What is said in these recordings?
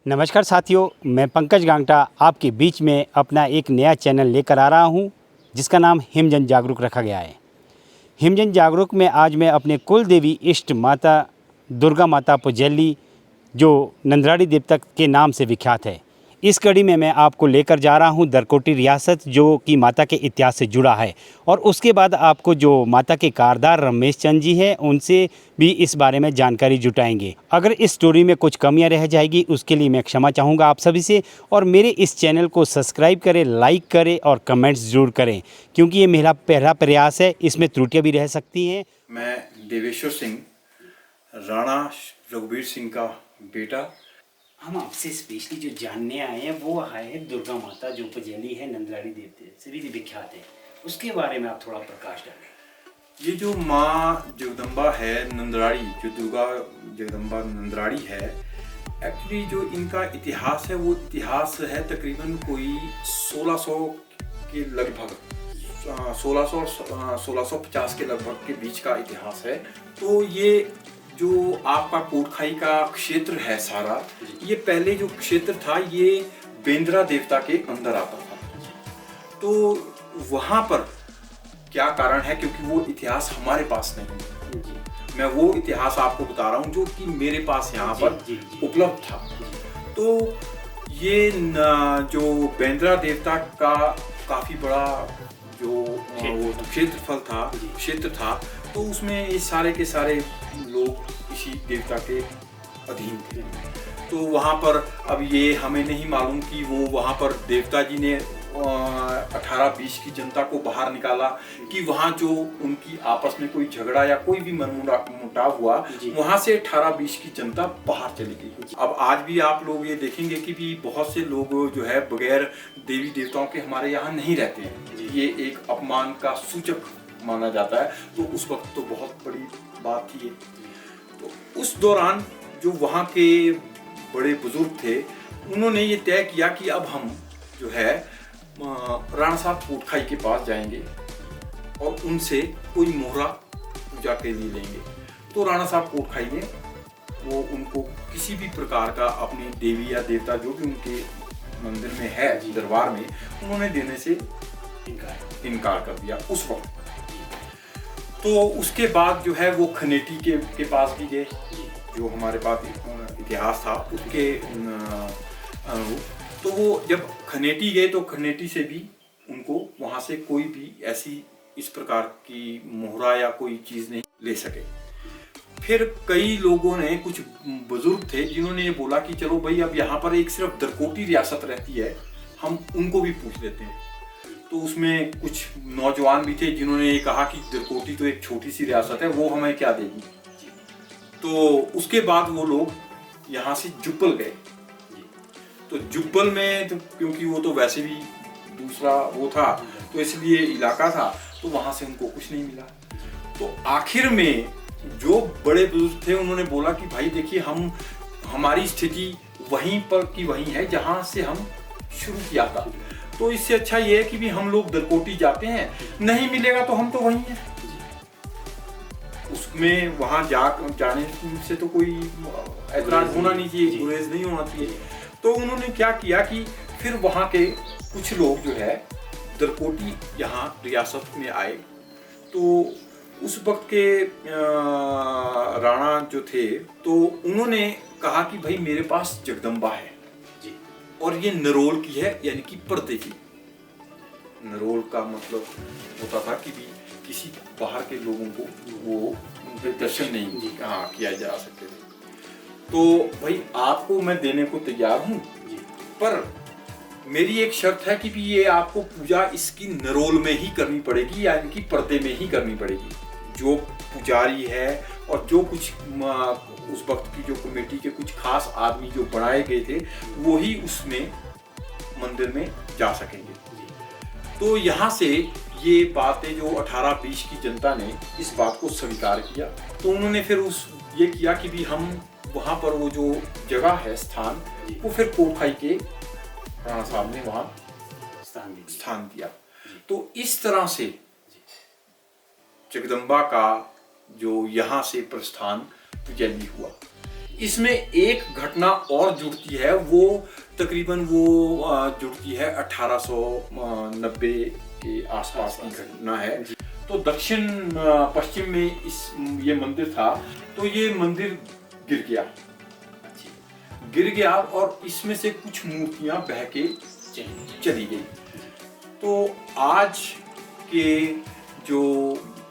नमस्कार साथियों, मैं पंकज गांगटा आपके बीच में अपना एक नया चैनल लेकर आ रहा हूं, जिसका नाम हिमजन जागरूक रखा गया है। हिमजन जागरूक में आज मैं अपने कुल देवी इष्ट माता दुर्गा माता पुजैली, जो नंदराड़ी देवता के नाम से विख्यात है, इस कड़ी में मैं आपको लेकर जा रहा हूं दरकोटी रियासत, जो कि माता के इतिहास से जुड़ा है। और उसके बाद आपको जो माता के कारदार रमेश चंद जी हैं, उनसे भी इस बारे में जानकारी जुटाएंगे। अगर इस स्टोरी में कुछ कमियां रह जाएगी, उसके लिए मैं क्षमा चाहूँगा आप सभी से। और मेरे इस चैनल को सब्सक्राइब करें, लाइक करें और कमेंट्स ज़रूर करें, क्योंकि ये मेरा पहला प्रयास है, इसमें त्रुटियाँ भी रह सकती हैं। मैं देवेश्वर सिंह, राणा रघुवीर सिंह का बेटा। हम आपसे स्पेशली जो जानने आए हैं वो है दुर्गा माता, जो पुजैली है, नंदराड़ी देवते से भी विख्यात है, उसके बारे में आप थोड़ा प्रकाश डालें। ये जो माँ जगदम्बा है नंदराड़ी, जो दुर्गा जगदम्बा नंदराड़ी है, एक्चुअली जो इनका इतिहास है वो इतिहास है तकरीबन कोई 1600 के लगभग, 1600 और 1650 के लगभग के बीच का इतिहास है। तो ये जो आपका कोटखाई का क्षेत्र है सारा, ये पहले जो क्षेत्र था ये बेंद्रा देवता के अंदर आता था। तो वहाँ पर क्या कारण है, क्योंकि वो इतिहास हमारे पास नहीं है, मैं वो इतिहास आपको बता रहा हूँ जो कि मेरे पास यहाँ पर उपलब्ध था। तो ये जो बेंद्रा देवता का काफ़ी बड़ा जो वो क्षेत्र था, तो उसमें ये सारे के सारे लोग इसी देवता के अधीन थे। तो वहाँ पर अब ये हमें नहीं मालूम कि वो वहाँ पर देवता जी ने 18-20 की जनता को बाहर निकाला, कि वहाँ जो उनकी आपस में कोई झगड़ा या कोई भी मनमुटाव हुआ, वहाँ से 18-20 की जनता बाहर चली गई। अब आज भी आप लोग ये देखेंगे कि भी बहुत से लोग जो है बगैर देवी देवताओं के हमारे यहाँ नहीं रहते हैं। ये एक अपमान का सूचक माना जाता है। तो उस वक्त तो बहुत बड़ी बात थी ये। तो उस दौरान जो वहाँ के बड़े बुजुर्ग थे, उन्होंने ये तय किया कि अब हम जो है राणा साहब कोटखाई के पास जाएंगे और उनसे कोई मोहरा पूजा के लिए लेंगे। तो राणा साहब कोटखाई ने वो उनको किसी भी प्रकार का अपनी देवी या देवता जो भी उनके मंदिर में है, दरबार में, उन्होंने देने से इनकार कर दिया उस वक्त। तो उसके बाद जो है वो खनेटी के पास भी गए, जो हमारे पास इतिहास था उसके अनुरूप। तो वो जब खनेटी गए तो खनेटी से भी उनको वहाँ से कोई भी ऐसी इस प्रकार की मोहरा या कोई चीज़ नहीं ले सके। फिर कई लोगों ने, कुछ बुजुर्ग थे जिन्होंने ये बोला कि चलो भाई, अब यहाँ पर एक सिर्फ दरकोटी रियासत रहती है, हम उनको भी पूछ लेते हैं। तो उसमें कुछ नौजवान भी थे जिन्होंने ये कहा कि दरकोटी तो एक छोटी सी रियासत है, वो हमें क्या देगी। तो उसके बाद वो लोग यहाँ से जुब्बल गए। तो जुब्बल में तो क्योंकि वो तो वैसे भी दूसरा वो था, तो इसलिए इलाका था, तो वहाँ से उनको कुछ नहीं मिला। तो आखिर में जो बड़े बुजुर्ग थे उन्होंने बोला कि भाई देखिए, हमारी स्थिति वहीं पर की वहीं है जहाँ से हम शुरू किया था। तो इससे अच्छा ये है कि भी हम लोग दरकोटी जाते हैं, नहीं मिलेगा तो हम तो वहीं हैं। उसमें वहाँ जाने से तो कोई ऐतराज होना नहीं चाहिए, गुरेज नहीं होना चाहिए। तो उन्होंने क्या किया कि फिर वहाँ के कुछ लोग जो है दरकोटी यहाँ रियासत में आए। तो उस वक्त के राणा जो थे, तो उन्होंने कहा कि भाई मेरे पास जगदम्बा है और ये नरोल की है, यानी कि पर्दे की। नरोल का मतलब होता था कि भी किसी बाहर के लोगों को वो उनके दर्शन नहीं किया जा सकते थे। तो भाई आपको मैं देने को तैयार हूँ, पर मेरी एक शर्त है कि भी ये आपको पूजा इसकी नरोल में ही करनी पड़ेगी, यानी कि पर्दे में ही करनी पड़ेगी। जो पुजारी है और जो कुछ उस वक्त की जो कमेटी के कुछ खास आदमी जो बनाए गए थे, वो ही उसमें मंदिर में जा सकेंगे। तो यहाँ से ये बातें जो 18-20 की जनता ने इस बात को स्वीकार किया। तो उन्होंने फिर ये किया कि भी हम वहाँ पर वो जो जगह है, स्थान, वो फिर कोटखाई के राणा साहब ने वहाँ स्थान दिया। तो इस तरह से जगदम्बा का जो यहाँ से प्रस्थान पुजैली हुआ। इसमें एक घटना और जुड़ती है, वो तकरीबन वो जुड़ती है 1890 के आसपास की घटना है। तो दक्षिण पश्चिम में ये मंदिर था, तो ये मंदिर गिर गया और इसमें से कुछ मूर्तियां बह के चली गई। तो आज के जो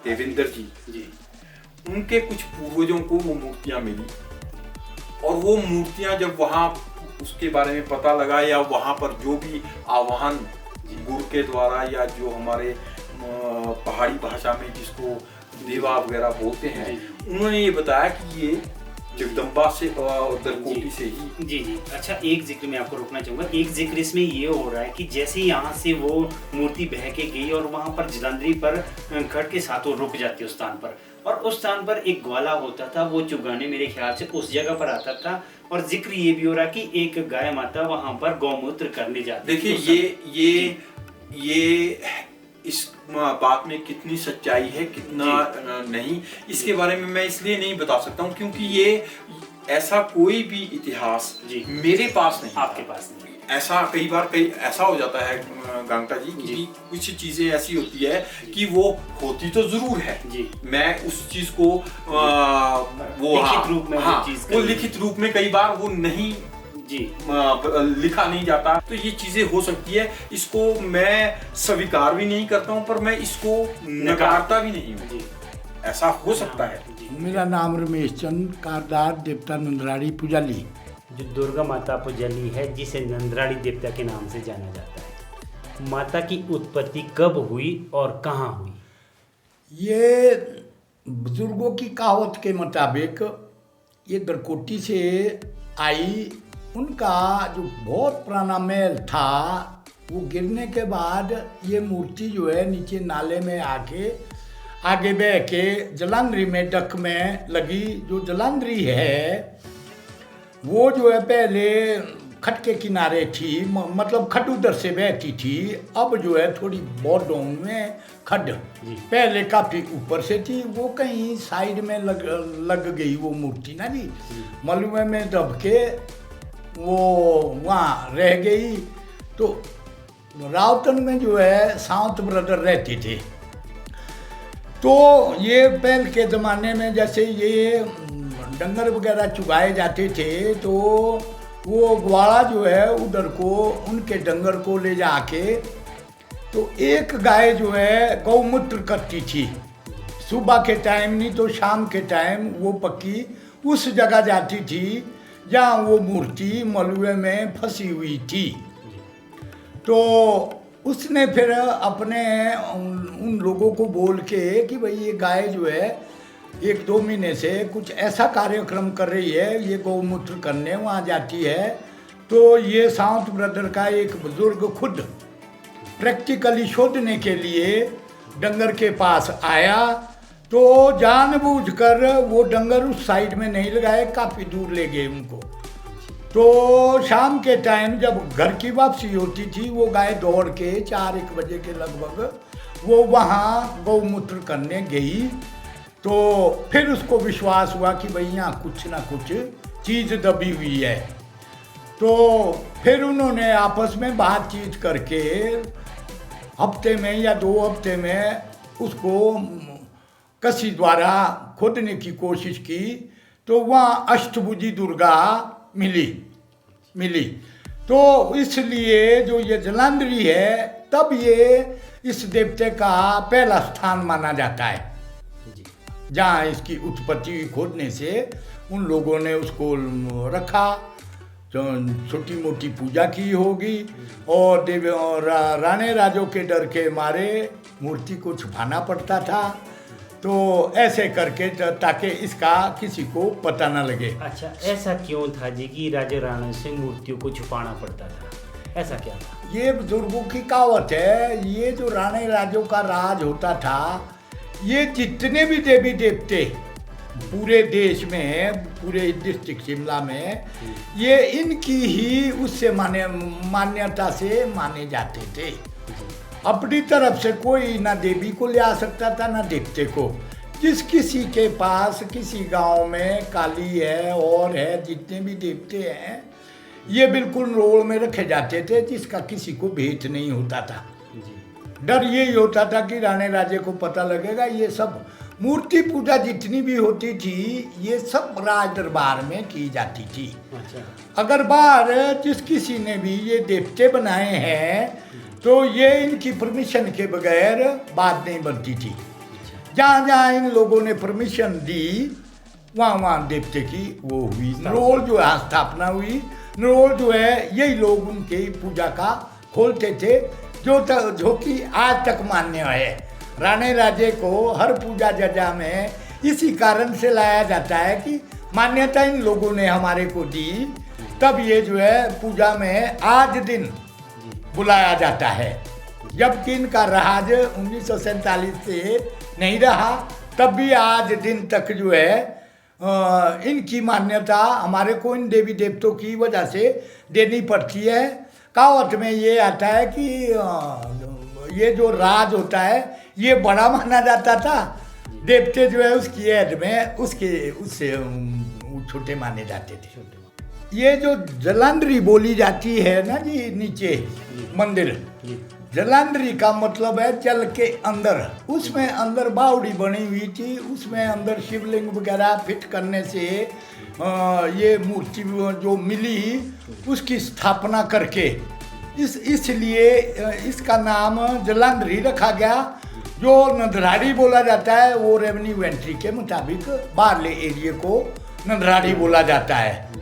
देवेंद्र जी उनके कुछ पूर्वजों को वो मूर्तियां मिली, और वो मूर्तियां जब वहाँ उसके बारे में पता लगा, या वहाँ पर जो भी आवाहन गुरु के द्वारा, या जो हमारे पहाड़ी भाषा में जिसको देवा वगैरह बोलते हैं, उन्होंने ये बताया कि ये जगदम्बा से दरकोटी से ही। जी। अच्छा, एक जिक्र में आपको रोकना चाहूँगा। एक जिक्र इसमें ये हो रहा है कि जैसे यहाँ से वो मूर्ति बह के गई और वहाँ पर जलंधरी पर घट के साथ वो रुक जाती उस स्थान पर, और उस स्थान पर एक ग्वाला होता था, वो चुगाने मेरे ख्याल से उस जगह पर आता था, और जिक्र ये भी हो रहा कि एक गाय माता वहाँ पर गौमूत्र करने जाती। देखिए ये इस बात में कितनी सच्चाई है, कितना नहीं, इसके बारे में मैं इसलिए नहीं बता सकता हूँ क्योंकि ये ऐसा कोई भी इतिहास मेरे पास नहीं, आपके पास नहीं। ऐसा कई बार ऐसा हो जाता है गांगटा जी कि कुछ चीजें ऐसी होती है कि वो होती तो जरूर है, मैं उस चीज को वो लिखित रूप में वो लिखित रूप में कई बार वो नहीं लिखा नहीं जाता, तो ये चीजें हो सकती है। इसको मैं स्वीकार भी नहीं करता हूँ, पर मैं इसको नकारता भी नहीं हूँ, ऐसा हो सकता है। मेरा नाम रमेश चंद, कारदार देवता नंदराड़ी पुजाली। जो दुर्गा माता पुजाली है, जिसे नंदराड़ी देवता के नाम से जाना जाता है, माता की उत्पत्ति कब हुई और कहाँ हुई? ये बुजुर्गों की कहावत के मुताबिक ये दरकोटी से आई। उनका जो बहुत पुराना महल था, वो गिरने के बाद ये मूर्ति जो है नीचे नाले में आके आगे बह के जलंधरी में डक में लगी। जो जलंधरी है वो जो है पहले खट के किनारे थी, मतलब खड उधर से बहती थी, अब जो है थोड़ी बहुत डाउन में खड पहले काफ़ी ऊपर से थी, वो कहीं साइड में लग गई वो मूर्ति ना जी, मलबे में दब के वो वहाँ रह गई। तो रावतन में जो है साउथ ब्रदर रहते थे, तो ये पहले के ज़माने में जैसे ये डंगर वगैरह चुगाए जाते थे, तो वो ग्वाला जो है उधर को उनके डंगर को ले जाके, तो एक गाय जो है गौमूत्र करती थी, सुबह के टाइम नहीं तो शाम के टाइम वो पक्की उस जगह जाती थी जहाँ वो मूर्ति मलबे में फंसी हुई थी। तो उसने फिर अपने उन लोगों को बोल के कि भाई ये गाय जो है 1-2 महीने से कुछ ऐसा कार्यक्रम कर रही है, ये गौमूत्र करने वहाँ जाती है। तो ये साउथ ब्रदर का एक बुजुर्ग खुद प्रैक्टिकली शोधने के लिए डंगर के पास आया, तो जानबूझकर वो डंगर उस साइड में नहीं लगाए, काफ़ी दूर ले गए उनको। तो शाम के टाइम जब घर की वापसी होती थी, वो गाय दौड़ के 4-1 बजे के लगभग वो वहाँ गौमूत्र करने गई। तो फिर उसको विश्वास हुआ कि भाई यहाँ कुछ ना कुछ चीज़ दबी हुई है। तो फिर उन्होंने आपस में बातचीत करके हफ्ते में या 2 हफ्ते में उसको कसी द्वारा खोदने की कोशिश की, तो वहाँ अष्टभुजी दुर्गा मिली। तो इसलिए जो ये जलंधरी है, तब ये इस देवते का पहला स्थान माना जाता है, जहाँ इसकी उत्पत्ति खोदने से उन लोगों ने उसको रखा, तो छोटी मोटी पूजा की होगी, और देव और राणे राजों के डर के मारे मूर्ति को छुपाना पड़ता था। तो ऐसे करके ताकि इसका किसी को पता ना लगे। अच्छा, ऐसा क्यों था जी कि राजा राणा से मूर्तियों को छुपाना पड़ता था, ऐसा क्या था? ये बुजुर्गों की कहावत है। ये जो राणे राजों का राज होता था, ये जितने भी देवी देवते पूरे देश में, पूरे डिस्ट्रिक्ट शिमला में, ये इनकी ही उससे मान्यता से माने जाते थे। अपनी तरफ से कोई ना देवी को ले आ सकता था ना देवते को। जिस किसी के पास किसी गांव में काली है और है, जितने भी देवते हैं ये बिल्कुल रोल में रखे जाते थे, जिसका किसी को भेंट नहीं होता था। डर यही होता था कि राणे राजे को पता लगेगा। ये सब मूर्ति पूजा जितनी भी होती थी ये सब राज दरबार में की जाती थी। अगर बाहर जिस किसी ने भी ये देवते बनाए हैं तो ये इनकी परमिशन के बगैर बात नहीं बनती थी। जहाँ जहाँ इन लोगों ने परमिशन दी वहाँ वहाँ देवते की वो हुई, नरोल जो है स्थापना हुई। नरोल जो है यही लोग उनके पूजा का खोलते थे, जो कि आज तक मान्य है। राणे राजे को हर पूजा जजा में इसी कारण से लाया जाता है कि मान्यता इन लोगों ने हमारे को दी, तब ये जो है पूजा में आज दिन बुलाया जाता है। जबकि इनका राज 1947 से नहीं रहा, तब भी आज दिन तक जो है इनकी मान्यता हमारे को इन देवी देवतों की वजह से देनी पड़ती है। कहावत में ये आता है कि ये जो राज होता है ये बड़ा माना जाता था, देवते जो है उसकी ऐड में उससे छोटे माने जाते थे। ये जो जलांधरी बोली जाती है ना जी नीचे मंदिर, जलांधरी का मतलब है जल के अंदर। उसमें अंदर बावड़ी बनी हुई थी, उसमें अंदर शिवलिंग वगैरह फिट करने से ये मूर्ति जो मिली उसकी स्थापना करके इसलिए इसका नाम जलांधरी रखा गया। जो नंदराड़ी बोला जाता है वो रेवेन्यू एंट्री के मुताबिक बाहरले एरिया को नंदराड़ी बोला जाता है।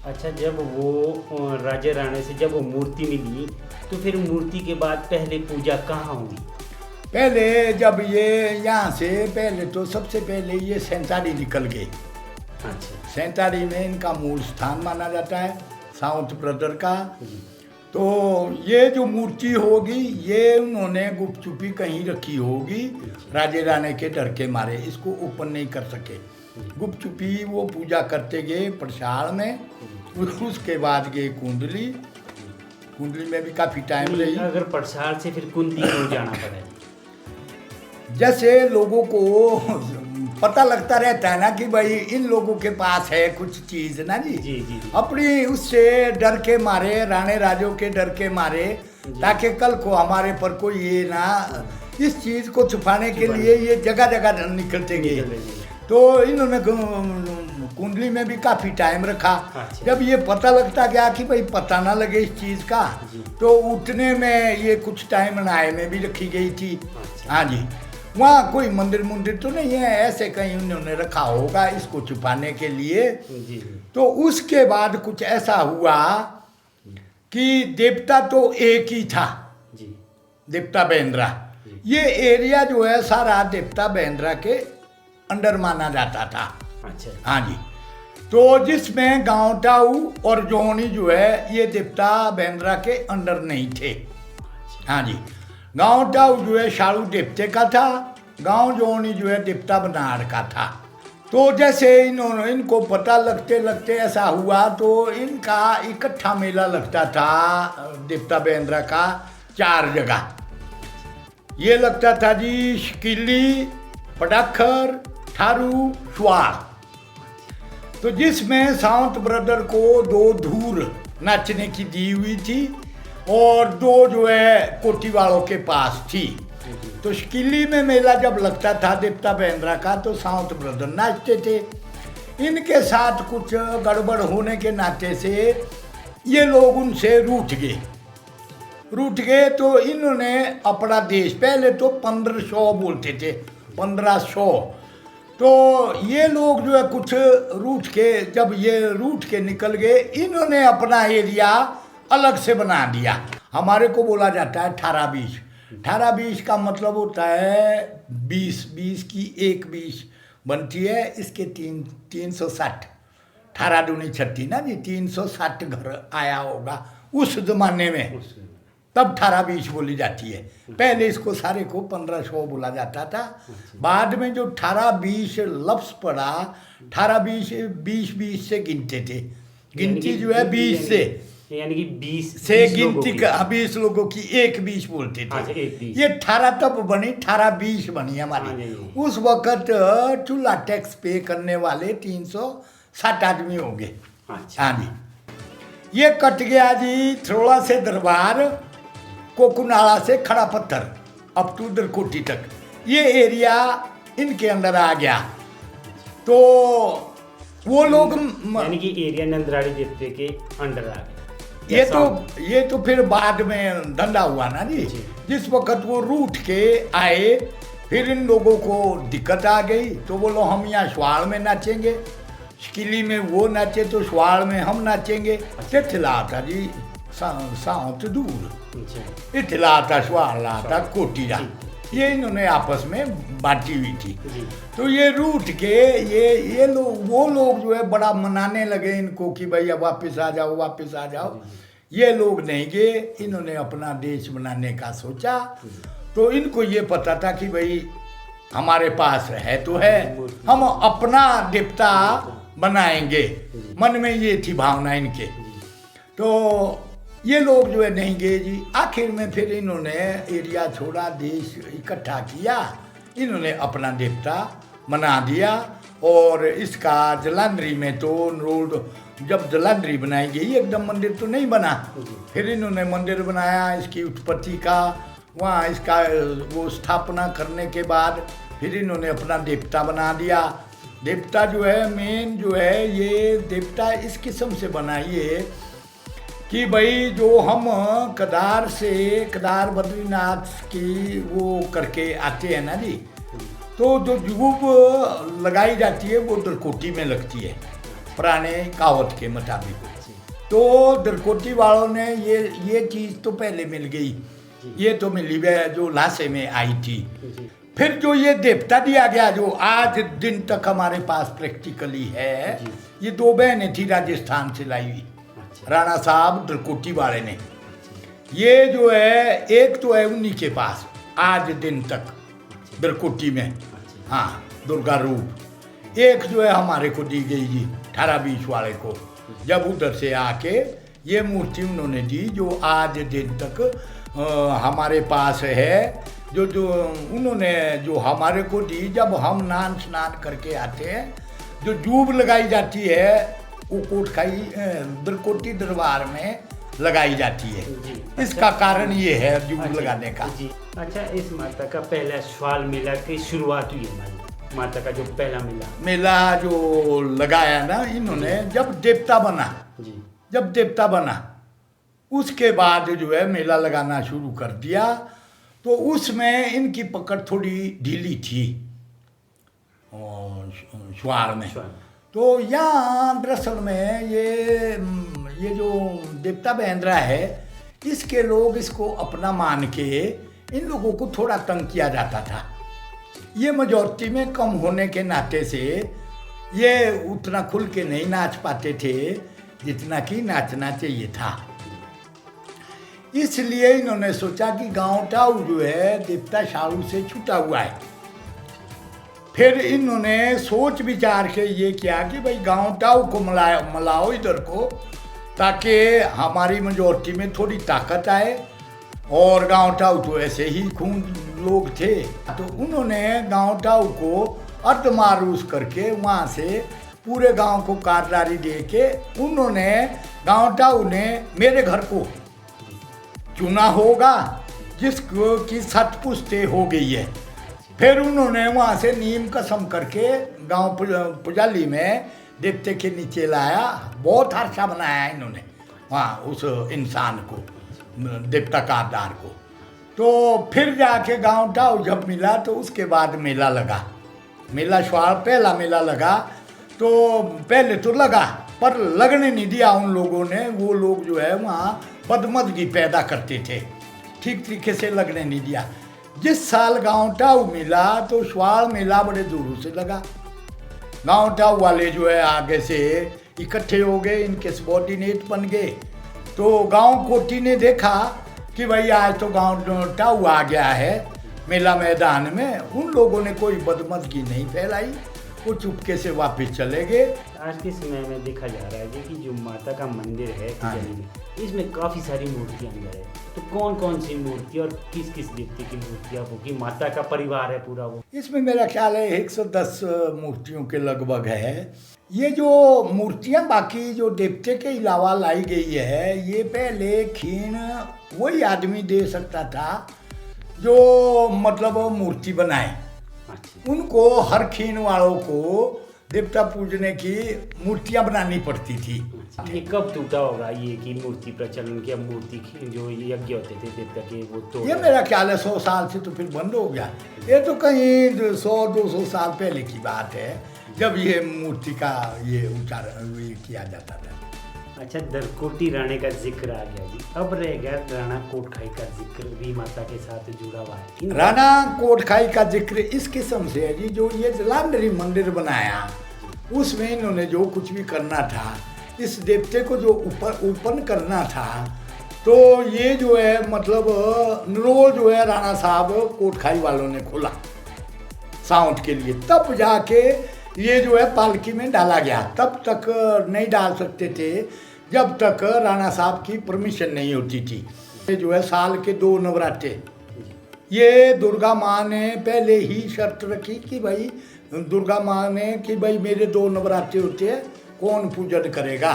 अच्छा, जब वो राजा राणे से जब वो मूर्ति मिली तो फिर मूर्ति के बाद पहले पूजा कहाँ हुई? पहले जब ये यहाँ से पहले तो सबसे पहले ये सेंताड़ी निकल गए। अच्छा, सेंताड़ी में इनका मूल स्थान माना जाता है साउथ ब्रदर का। तो ये जो मूर्ति होगी ये उन्होंने गुपचुपी कहीं रखी होगी, राजे राणे के डर के मारे इसको ओपन नहीं कर सके। गुपचुपी वो पूजा करते गए प्रसाद में, उसके बाद गए कुंडली में भी काफ़ी टाइम रही। अगर प्रसाद से फिर कुंडली क्यों जाना पड़ा? जैसे लोगों को पता लगता रहता है ना कि भाई इन लोगों के पास है कुछ चीज़ ना जी, जी। अपनी उससे डर के मारे, राणे राजों के डर के मारे, ताकि कल को हमारे पर कोई ये ना, इस चीज़ को छुपाने के लिए ये जगह जगह निकलते गए। तो इन्होंने कुंडली में भी काफ़ी टाइम रखा। जब ये पता लगता गया कि भाई पता ना लगे इस चीज़ का, तो उठने में ये कुछ टाइम नाय में भी रखी गई थी। हाँ जी, वहाँ कोई मंदिर तो नहीं है, ऐसे कहीं उन्होंने रखा होगा इसको छुपाने के लिए। तो उसके बाद कुछ ऐसा हुआ कि देवता तो एक ही था, देवता बेंद्रा। ये एरिया जो है सारा देवता बेंद्रा के अंडर माना जाता था। अच्छा, हाँ जी। तो जिसमें गांव टाऊ और जोहनी जो है ये देवता बेंद्रा के अंडर नहीं थे। हाँ जी, गांव टाऊ जो है शालू देवते का था, गांव जोहनी जो है देवता बनाड़ का था। तो जैसे इनको पता लगते लगते ऐसा हुआ तो इनका इकट्ठा मेला लगता था देवता बेंद्रा का 4 जगह। ये लगता था जी शिकिली, पटाखर, थारू, स्वाड़। तो जिसमें साउंत ब्रदर को 2 धूर नाचने की दी हुई थी और 2 जो है कोटी वालों के पास थी। तो शिकिली में मेला जब लगता था देवता बेंद्रा का तो साउंत ब्रदर नाचते थे। इनके साथ कुछ गड़बड़ होने के नाते से ये लोग उनसे रूठ गए। तो इन्होंने अपना देश, पहले तो 1500 बोलते थे, 1500। तो ये लोग जो है कुछ जब ये रूठ के निकल गए, इन्होंने अपना एरिया अलग से बना दिया। हमारे को बोला जाता है 18-20। 18-20 का मतलब होता है 20 की 1 20 बनती है, इसके 360, 18 दूनी 36 ना जी, 360 घर आया होगा उस जमाने में, तब 18-20 बोली जाती है। पहले इसको सारे को 1500 बोला जाता था। बाद में जो 18-20 लफ्ज़ पड़ा, 18-20 20 से गिनते थे। गिनती जो है 20 से, यानी कि 20 से 20 लोगों गिनती की। का 20 लोगों की एक 20 बोलते थे। अच्छा, एक 20। ये 18 तब बनी, 18-20 बनी हाँ हमारी। जी। उस वक्त चूल्हा टैक्स पे करने वाले 360 आदमी हो गए। अच्छा। हाँ जी। ये कट गया जी थ्रोड़ा से दरबार, कोकुनाला से खड़ा पत्थर अप टू दरकोटी तक, ये एरिया इनके अंदर आ गया। तो वो लोग यानी कि एरिया नंदराड़ी देवते के अंडर आ गया। ये तो फिर बाद में धंधा हुआ ना जी। जी। जिस वक्त वो रूठ के आए, फिर इन लोगों को दिक्कत आ गई, तो बोलो हम यहाँ स्वाड़ में नाचेंगे, शिकिली में वो नाचे तो स्वाड़ में हम नाचेंगे। थिलाता जी साउथ दूर, अच्छा। इठलाता स्वाड़ लाता कोटीरा, ये इन्होंने आपस में बांटी हुई थी। जी। तो ये रूठ के ये लोग, वो लोग जो है बड़ा मनाने लगे इनको कि भाई अब वापस आ जाओ, वापस आ जाओ। ये लोग नहीं गए, इन्होंने अपना देश बनाने का सोचा। तो इनको ये पता था कि भाई हमारे पास है तो है, हम अपना देवता बनाएंगे, मन में ये थी भावना इनके। तो ये लोग जो है नहीं गए जी। आखिर में फिर इन्होंने एरिया छोड़ा, देश इकट्ठा किया, इन्होंने अपना देवता बना दिया। और इसका जलांधरी में तो रोड जब जलांधरी बनाई गई, एकदम मंदिर तो नहीं बना, फिर इन्होंने मंदिर बनाया इसकी उत्पत्ति का। वहाँ इसका वो स्थापना करने के बाद फिर इन्होंने अपना देवता बना दिया। देवता जो है मेन जो है, ये देवता इस किस्म से बनाइए कि भाई जो हम कदार बद्रीनाथ की वो करके आते हैं ना जी, तो जो जुगूब लगाई जाती है वो दरकोटी में लगती है पुराने कहावत के मुताबिक। तो दरकोटी वालों ने ये चीज़ तो पहले मिल गई, ये तो मिली है जो लाशे में आई थी। फिर जो ये देवता दिया गया जो आज दिन तक हमारे पास प्रैक्टिकली है, ये 2 बहनें थी राजस्थान से लाई हुई, राणा साहब दरकोटी वाले ने। ये जो है एक तो है उन्हीं के पास आज दिन तक दरकोटी में, हाँ दुर्गा रूप। एक जो है हमारे को दी गई जी 18-20 वाले को, जब उधर से आके ये मूर्ति उन्होंने दी जो आज दिन तक हमारे पास है। जो उन्होंने जो हमारे को दी, जब हम स्नान करके आते हैं, जो जूब लगाई जाती है वो कोटखाई दरकोटी दरबार में लगाई जाती है। इसका कारण ये है जूब लगाने का। जी। अच्छा, इस माता का पहला श्वाल मेला की शुरुआत हुई है, माता का जो पहला मेला जो लगाया ना इन्होंने जब देवता बना, जब देवता बना उसके बाद जो है मेला लगाना शुरू कर दिया। तो उसमें इनकी पकड़ थोड़ी ढीली थी श्वाड़ में। तो यहाँ दरअसल में ये जो देवता बेंद्रा है, इसके लोग इसको अपना मान के इन लोगों को थोड़ा तंग किया जाता था। ये मेजॉरिटी में कम होने के नाते से ये उतना खुल के नहीं नाच पाते थे जितना कि नाचना चाहिए था। इसलिए इन्होंने सोचा कि गांव टाऊ जो है देवता शाहू से छूटा हुआ है। फिर इन्होंने सोच विचार के ये किया कि भाई गांव टाऊ को मलाओ इधर को, ताकि हमारी मेजॉरिटी में थोड़ी ताकत आए। और गांव टाऊ तो ऐसे ही खून लोग थे, तो उन्होंने गांव टाऊ को अर्धमारूस करके वहाँ से पूरे गांव को कारदारी दे के उन्होंने गांव टाऊ ने मेरे घर को चुना होगा जिसको की 7 पुश्ते हो गई है। फिर उन्होंने वहाँ से नीम कसम करके गांव पुजाली में देवते के नीचे लाया। बहुत हादसा बनाया इन्होंने वहाँ उस इंसान को, देवता कारदार को। तो फिर जाके गांव टाऊ जब मिला तो उसके बाद मेला लगा। मेला श्वाड़ पहला मेला लगा। तो पहले तो लगा पर लगने नहीं दिया उन लोगों ने। वो लोग जो है वहाँ बदमजगी पैदा करते थे, ठीक तरीके से लगने नहीं दिया। जिस साल गांव टाऊ मिला तो श्वाड़ मेला बड़े जोरों से लगा। गांव टाऊ वाले जो है आगे से इकट्ठे हो गए, इनके सबॉर्डिनेट बन गए। तो गांव कोटी ने देखा कि भाई आज तो गांव टाऊ आ गया है मेला मैदान में। उन लोगों ने कोई बदमजगी नहीं फैलाई, वो चुपके से वापस चले गए आज के समय में देखा जा रहा है जी कि जो माता का मंदिर है हाँ। तिजड़ी में, इसमें काफ़ी सारी मूर्तियाँ अंदर है। तो कौन कौन सी मूर्ति और किस किस देवते की मूर्तियाँ, वो की माता का परिवार है पूरा वो? इसमें मेरा ख्याल है 110 मूर्तियों के लगभग है। ये जो मूर्तियां बाकी जो देवते के अलावा लाई गई है, ये पहले खीन वही आदमी दे सकता था जो मतलब मूर्ति बनाए। अच्छा। उनको हर खीन वालों को देवता पूजने की मूर्तियां बनानी पड़ती थी। ये कब टूटा होगा ये कि मूर्ति प्रचलन की, अब मूर्ति जो यज्ञ होते थे देवता के वो तो? ये मेरा ख्याल है 100 साल से तो फिर बंद हो गया। ये तो कहीं 100-200 साल पहले की बात है जब ये मूर्ति का ये उच्चारण ये किया जाता था। अच्छा, दरकोटी राणे का जिक्र आ गया जी, अब रह गया राणा कोटखाई का जिक्र भी माता के साथ जुड़ा हुआ है। राणा कोटखाई का जिक्र इस किस्म से है जी, जो ये जलांधरी मंदिर बनाया उसमें इन्होंने जो कुछ भी करना था, इस देवते को जो ऊपर करना था, तो ये जो है मतलब निरोल जो है राणा साहब कोटखाई वालों ने खोला साउंड के लिए, तब जाके ये जो है पालकी में डाला गया। तब तक नहीं डाल सकते थे जब तक राणा साहब की परमिशन नहीं होती थी। ये जो है साल के 2 नवरात्रे, ये दुर्गा माँ ने पहले ही शर्त रखी कि भाई दुर्गा माँ ने कि भाई मेरे 2 नवरात्रे होते हैं, कौन पूजन करेगा।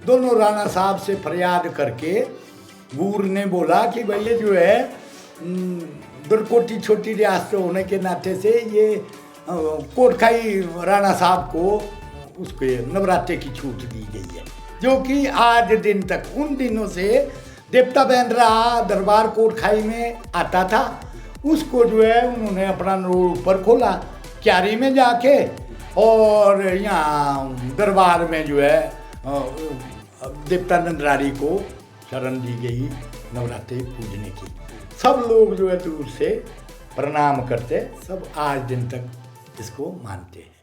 दोनों राणा साहब से फरियाद करके गूर ने बोला कि भाई ये जो है दरकोटी छोटी रियासत होने के नाते से ये कोटखाई राणा साहब को उसके नवरात्रे की छूट दी गई है, जो कि आज दिन तक उन दिनों से देवता बेंद्रा दरबार कोटखाई में आता था। उसको जो है उन्होंने अपना रोड ऊपर खोला क्यारी में जाके, और यहाँ दरबार में जो है देवता नंदरारी को शरण दी गई नवरात्रि पूजने की। सब लोग जो है दूर से प्रणाम करते, सब आज दिन तक इसको मानते हैं।